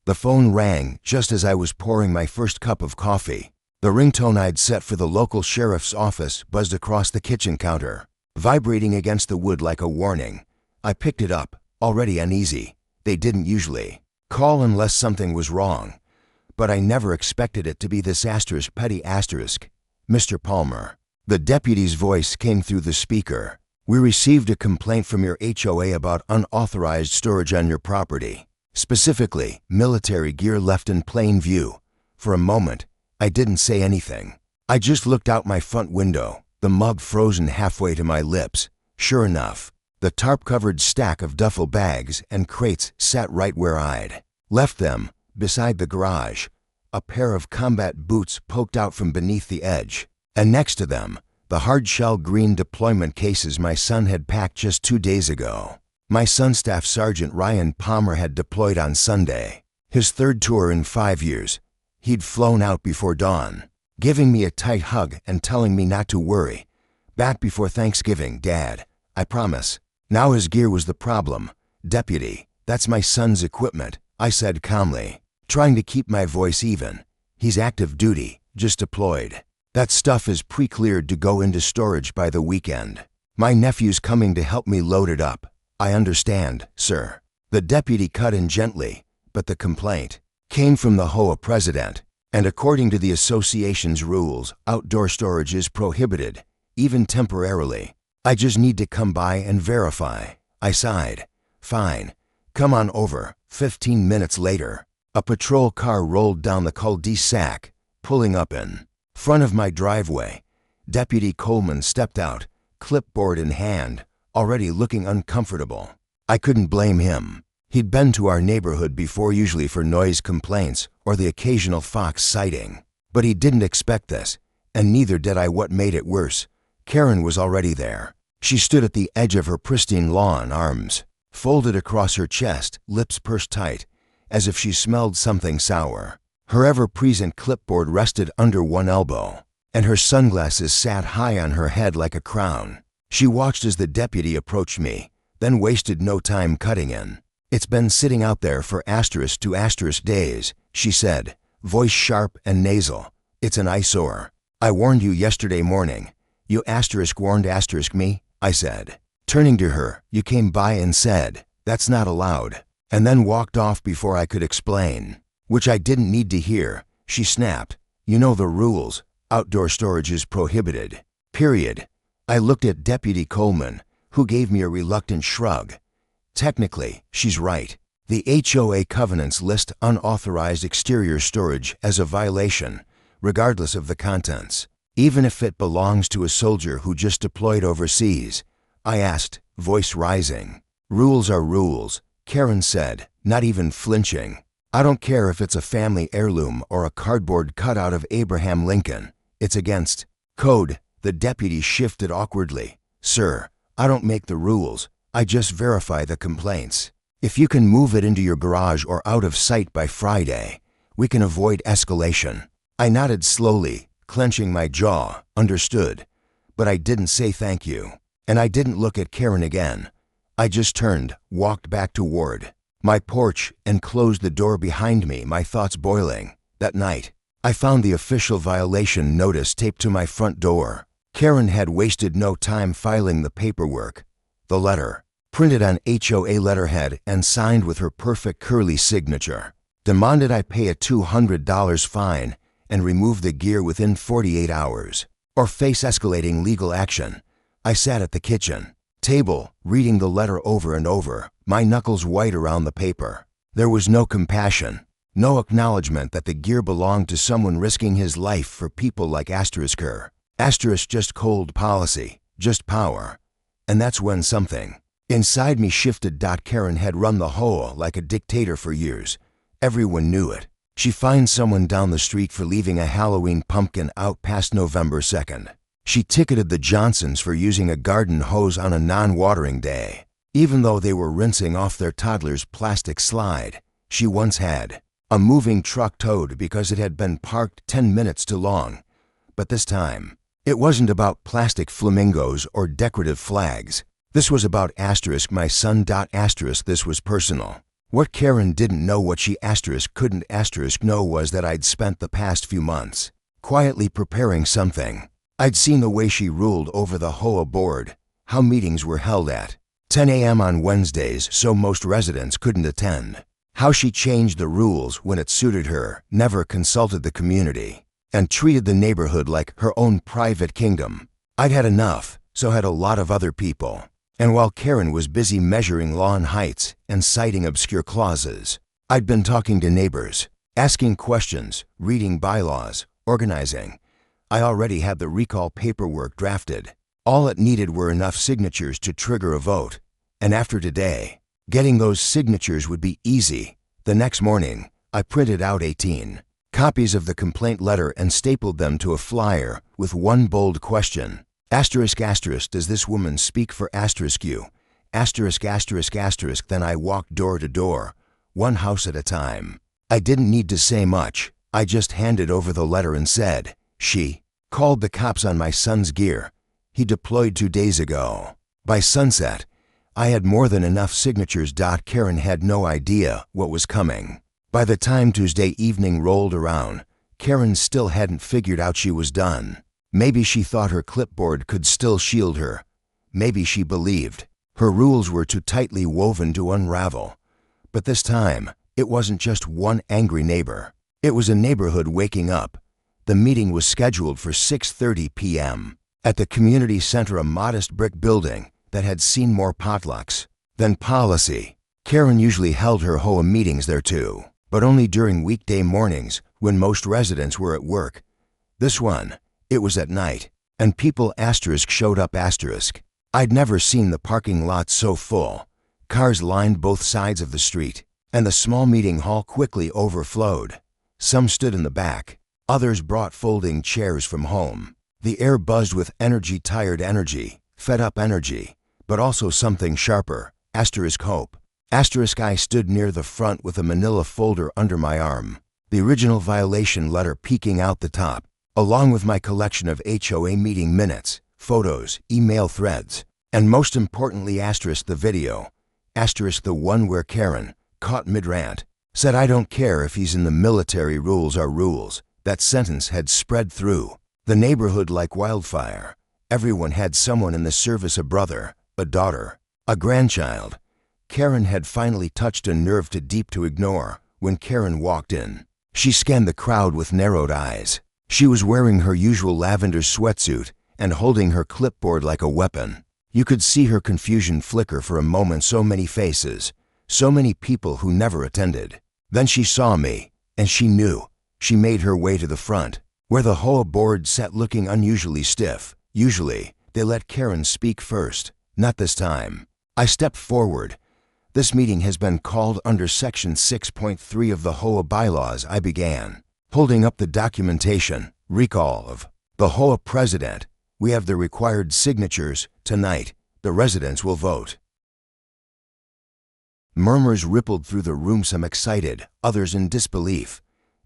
The phone rang just as I was pouring my first cup of coffee. The ringtone I'd set for the local sheriff's office buzzed across the kitchen counter, vibrating against the wood like a warning. I picked it up, already uneasy. They didn't usually call unless something was wrong, but I never expected it to be this petty asterisk. Mr. Palmer. The deputy's voice came through the speaker. We received a complaint from your HOA about unauthorized storage on your property. Specifically, military gear left in plain view. For a moment, I didn't say anything. I just looked out my front window, the mug frozen halfway to my lips. Sure enough, the tarp-covered stack of duffel bags and crates sat right where I'd left them, beside the garage. A pair of combat boots poked out from beneath the edge, and next to them, the hard-shell green deployment cases my son had packed just 2 days ago. My son Staff Sergeant Ryan Palmer had deployed on Sunday, his 3rd tour in 5 years. He'd flown out before dawn, giving me a tight hug and telling me not to worry. Back before Thanksgiving, Dad, I promise. Now his gear was the problem. Deputy, that's my son's equipment, I said calmly, trying to keep my voice even. He's active duty, just deployed. That stuff is pre-cleared to go into storage by the weekend. My nephew's coming to help me load it up. I understand, sir. The deputy cut in gently, but the complaint came from the HOA president, and according to the association's rules, outdoor storage is prohibited, even temporarily. I just need to come by and verify. I sighed. Fine. Come on over. 15 minutes later, a patrol car rolled down the cul-de-sac, pulling up in front of my driveway. Deputy Coleman stepped out, clipboard in hand, already looking uncomfortable. I couldn't blame him. He'd been to our neighborhood before, usually for noise complaints or the occasional fox sighting. But he didn't expect this, and neither did I. What made it worse, Karen was already there. She stood at the edge of her pristine lawn, arms folded across her chest, lips pursed tight, as if she smelled something sour. Her ever-present clipboard rested under one elbow, and her sunglasses sat high on her head like a crown. She watched as the deputy approached me, then wasted no time cutting in. It's been sitting out there for *2* days, she said, voice sharp and nasal. It's an eyesore. I warned you yesterday morning. You *warned me, I said. Turning to her, you came by and said, that's not allowed, and then walked off before I could explain, which I didn't need to hear. She snapped. You know the rules. Outdoor storage is prohibited. Period. I looked at Deputy Coleman, who gave me a reluctant shrug. Technically, she's right. The HOA covenants list unauthorized exterior storage as a violation, regardless of the contents, even if it belongs to a soldier who just deployed overseas. I asked, voice rising. Rules are rules, Karen said, not even flinching. I don't care if it's a family heirloom or a cardboard cutout of Abraham Lincoln. It's against code. The deputy shifted awkwardly. Sir, I don't make the rules. I just verify the complaints. If you can move it into your garage or out of sight by Friday, we can avoid escalation. I nodded slowly, clenching my jaw. Understood. But I didn't say thank you. And I didn't look at Karen again. I just turned, walked back toward my porch, and closed the door behind me, my thoughts boiling. That night, I found the official violation notice taped to my front door. Karen had wasted no time filing the paperwork. The letter, printed on HOA letterhead and signed with her perfect curly signature, demanded I pay a $200 fine and remove the gear within 48 hours, or face escalating legal action. I sat at the kitchen table, reading the letter over and over, my knuckles white around the paper. There was no compassion, no acknowledgement that the gear belonged to someone risking his life for people like *her. Just cold policy, just power. And that's when something inside me shifted. Karen had run the HOA like a dictator for years. Everyone knew it. She fined someone down the street for leaving a Halloween pumpkin out past November 2nd. She ticketed the Johnsons for using a garden hose on a non-watering day, even though they were rinsing off their toddler's plastic slide. She once had a moving truck towed because it had been parked 10 minutes too long. But this time, it wasn't about plastic flamingos or decorative flags. This was about *my son. This was personal. What Karen didn't know, what she couldn't know, was that I'd spent the past few months quietly preparing something. I'd seen the way she ruled over the HOA board, how meetings were held at 10 a.m. on Wednesdays so most residents couldn't attend, how she changed the rules when it suited her, never consulted the community, and treated the neighborhood like her own private kingdom. I'd had enough, so had a lot of other people. And while Karen was busy measuring lawn heights and citing obscure clauses, I'd been talking to neighbors, asking questions, reading bylaws, organizing. I already had the recall paperwork drafted. All it needed were enough signatures to trigger a vote. And after today, getting those signatures would be easy. The next morning, I printed out 18 copies of the complaint letter and stapled them to a flyer with one bold question. Asterisk, asterisk, does this woman speak for asterisk you? Asterisk, asterisk, asterisk. Then I walked door to door, one house at a time. I didn't need to say much. I just handed over the letter and said, she called the cops on my son's gear. He deployed 2 days ago. By sunset, I had more than enough signatures. Karen had no idea what was coming. By the time Tuesday evening rolled around, Karen still hadn't figured out she was done. Maybe she thought her clipboard could still shield her. Maybe she believed her rules were too tightly woven to unravel. But this time, it wasn't just one angry neighbor. It was a neighborhood waking up. The meeting was scheduled for 6:30 p.m. at the community center, a modest brick building that had seen more potlucks than policy. Karen usually held her HOA meetings there too, but only during weekday mornings when most residents were at work. This one, it was at night, and people showed up. I'd never seen the parking lot so full. Cars lined both sides of the street, and the small meeting hall quickly overflowed. Some stood in the back. Others brought folding chairs from home. The air buzzed with energy, tired energy, fed up energy, but also something sharper. Hope. I stood near the front with a manila folder under my arm, the original violation letter peeking out the top, along with my collection of HOA meeting minutes, photos, email threads, and most importantly the video. The one where Karen, caught mid-rant, said, "I don't care if he's in the military, rules are rules." That sentence had spread through the neighborhood like wildfire. Everyone had someone in the service, a brother, a daughter, a grandchild. Karen had finally touched a nerve too deep to ignore when Karen walked in. She scanned the crowd with narrowed eyes. She was wearing her usual lavender sweatsuit and holding her clipboard like a weapon. You could see her confusion flicker for a moment. So many faces, so many people who never attended. Then she saw me, and she knew. She made her way to the front, where the HOA board sat, looking unusually stiff. Usually, they let Karen speak first. Not this time. I stepped forward. "This meeting has been called under Section 6.3 of the HOA bylaws," I began, holding up the documentation. "Recall of the HOA president. We have the required signatures. Tonight, the residents will vote." Murmurs rippled through the room, some excited, others in disbelief.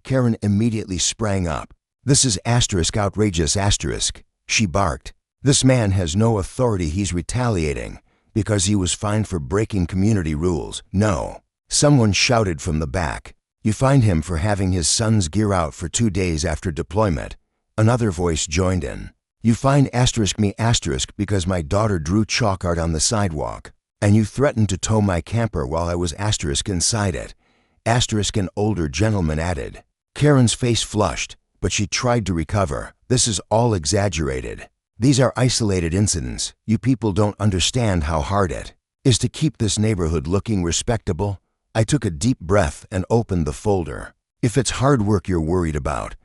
Karen immediately sprang up. "This is outrageous, she barked. "This man has no authority. He's retaliating because he was fined for breaking community rules." "No," someone shouted from the back. "You fined him for having his son's gear out for 2 days after deployment." Another voice joined in. "You fined me because my daughter drew chalk art on the sidewalk, and you threatened to tow my camper while I was inside it." An older gentleman added. Karen's face flushed, but she tried to recover. "This is all exaggerated. These are isolated incidents. You people don't understand how hard it is to keep this neighborhood looking respectable." I took a deep breath and opened the folder. "If it's hard work you're worried about,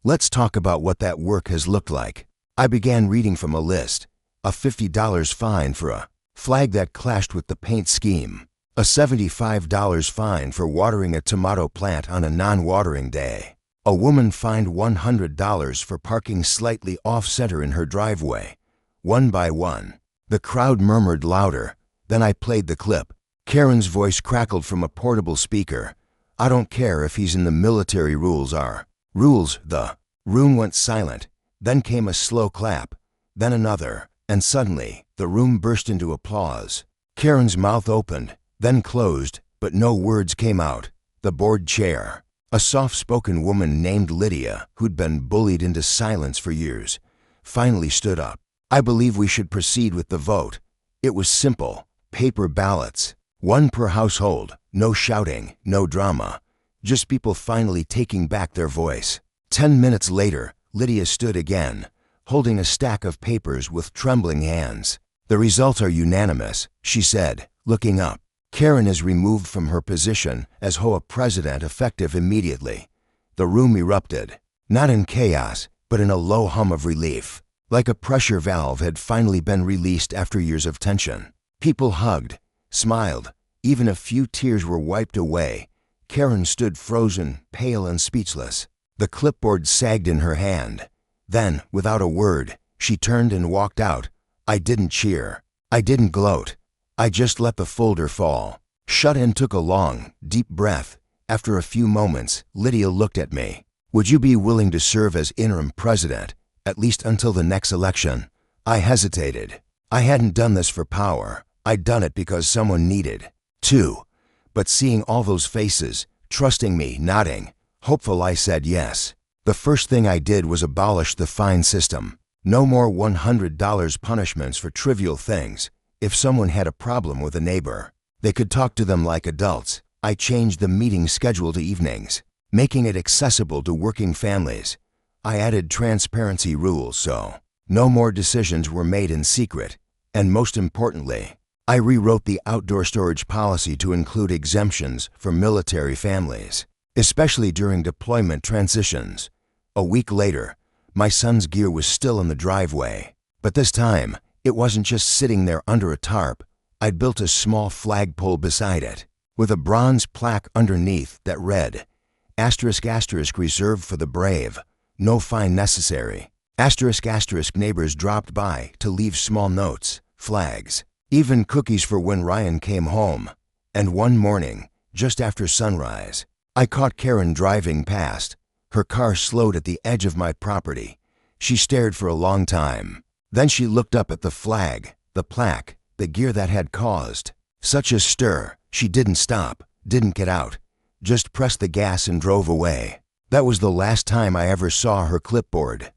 let's talk about what that work has looked like." I began reading from a list. A $50 fine for a flag that clashed with the paint scheme. A $75 fine for watering a tomato plant on a non-watering day. A woman fined $100 for parking slightly off-center in her driveway. One by one, the crowd murmured louder. Then I played the clip. Karen's voice crackled from a portable speaker. "I don't care if he's in the military, rules are rules." The room went silent. Then came a slow clap, then another, and suddenly the room burst into applause. Karen's mouth opened, then closed, but no words came out. The board chair, a soft-spoken woman named Lydia, who'd been bullied into silence for years, finally stood up. "I believe we should proceed with the vote." It was simple. Paper ballots. One per household. No shouting, no drama. Just people finally taking back their voice. 10 minutes later, Lydia stood again, holding a stack of papers with trembling hands. "The results are unanimous," she said, looking up. "Karen is removed from her position as HOA president effective immediately." The room erupted, not in chaos, but in a low hum of relief, like a pressure valve had finally been released after years of tension. People hugged, smiled, even a few tears were wiped away. Karen stood frozen, pale and speechless. The clipboard sagged in her hand. Then, without a word, she turned and walked out. I didn't cheer. I didn't gloat. I just let the folder fall. Shut and took a long, deep breath. After a few moments, Lydia looked at me. "Would you be willing to serve as interim president, at least until the next election?" I hesitated. I hadn't done this for power. I'd done it because someone needed to. But seeing all those faces, trusting me, nodding, hopeful, I said yes. The first thing I did was abolish the fine system. No more $100 punishments for trivial things. If someone had a problem with a neighbor, they could talk to them like adults. I changed the meeting schedule to evenings, making it accessible to working families. I added transparency rules so no more decisions were made in secret. And most importantly, I rewrote the outdoor storage policy to include exemptions for military families, especially during deployment transitions. A week later, my son's gear was still in the driveway. But this time, it wasn't just sitting there under a tarp. I'd built a small flagpole beside it, with a bronze plaque underneath that read, **** reserved for the brave. No fine necessary. **** neighbors dropped by to leave small notes, flags, even cookies for when Ryan came home. And one morning, just after sunrise, I caught Karen driving past. Her car slowed at the edge of my property. She stared for a long time. Then she looked up at the flag, the plaque, the gear that had caused such a stir. She didn't stop, didn't get out, just pressed the gas and drove away. That was the last time I ever saw her clipboard.